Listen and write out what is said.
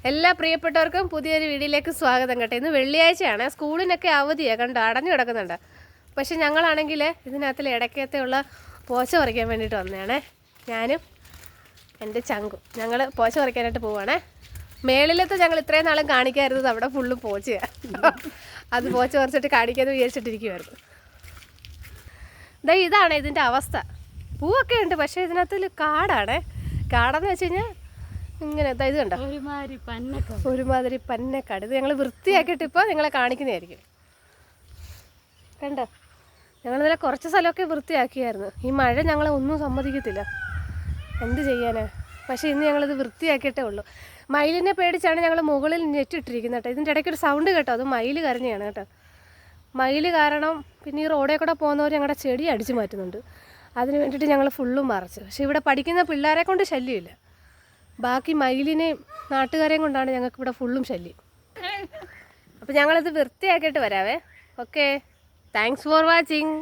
എല്ലാ പ്രിയപ്പെട്ടവർക്കും പുതിയൊരു വീഡിയോയിലേക്ക് സ്വാഗതം കേട്ടോ. ഇന്ന് വെള്ളിയാഴ്ചയാണ്, സ്കൂളിനൊക്കെ അവധിയാണ്, കണ്ടോ അടഞ്ഞു കിടക്കുന്നുണ്ട്. പക്ഷെ ഞങ്ങളാണെങ്കിൽ ഇതിനകത്തിൽ ഇടയ്ക്കത്തുള്ള പോച്ച പറിക്കാൻ വേണ്ടിയിട്ട് വന്നതാണേ. ഞാനും എൻ്റെ ചങ്കും ഞങ്ങൾ പോച്ച പറിക്കാനായിട്ട് പോവുകയാണേ. മേളിലത്തെ ഞങ്ങൾ ഇത്രയും നാളും കാണിക്കാറുള്ളത് അവിടെ ഫുള്ള് പോച്ചയാണ്. അത് പോച്ച പറിച്ചിട്ട് കാണിക്കാമെന്ന് വിചാരിച്ചിട്ടിരിക്കുമായിരുന്നു. ഇതാണ് ഇതിൻ്റെ അവസ്ഥ. പൂവൊക്കെ ഉണ്ട്, പക്ഷേ ഇതിനകത്തിൽ കാടാണേ. കാടെന്ന് വെച്ച് കഴിഞ്ഞാൽ ഇങ്ങനെ ഇത് കണ്ടോ, ഒരുമാതിരി പന്നക്കാട്. ഇത് ഞങ്ങൾ വൃത്തിയാക്കിയിട്ട് ഇപ്പോൾ നിങ്ങളെ കാണിക്കുന്നതായിരിക്കും. കണ്ടോ, ഞങ്ങളിതിലെ കുറച്ച് സ്ഥലമൊക്കെ വൃത്തിയാക്കിയായിരുന്നു. ഈ മഴ ഞങ്ങളെ ഒന്നും സമ്മതിക്കത്തില്ല, എന്ത് ചെയ്യാനാ. പക്ഷേ ഇന്ന് ഞങ്ങളിത് വൃത്തിയാക്കിയിട്ടേ ഉള്ളൂ. മയിലിനെ പേടിച്ചാണ് ഞങ്ങൾ മുകളിൽ നെറ്റിട്ടിരിക്കുന്നത് കേട്ടോ. ഇതിൻ്റെ ഇടയ്ക്കൊരു സൗണ്ട് കേട്ടോ, അത് മയിൽ കരഞ്ഞതാണ് കേട്ടോ. മയിൽ കാരണം പിന്നെ ഈ റോഡിൽ കൂടെ പോകുന്നവർ ഞങ്ങളുടെ ചെടി അടിച്ചു മാറ്റുന്നുണ്ട്. അതിന് വേണ്ടിയിട്ട് ഞങ്ങൾ ഫുള്ളും മറച്ചു. പക്ഷേ ഇവിടെ പഠിക്കുന്ന പിള്ളേരെ കൊണ്ട് ശല്യമില്ല, ബാക്കി മയിലിനെയും നാട്ടുകാരെയും കൊണ്ടാണ് ഞങ്ങൾക്ക് ഇവിടെ ഫുള്ളും ശല്യം. അപ്പോൾ ഞങ്ങളിത് വൃത്തിയാക്കിയിട്ട് വരാവേ. Okay, thanks for watching.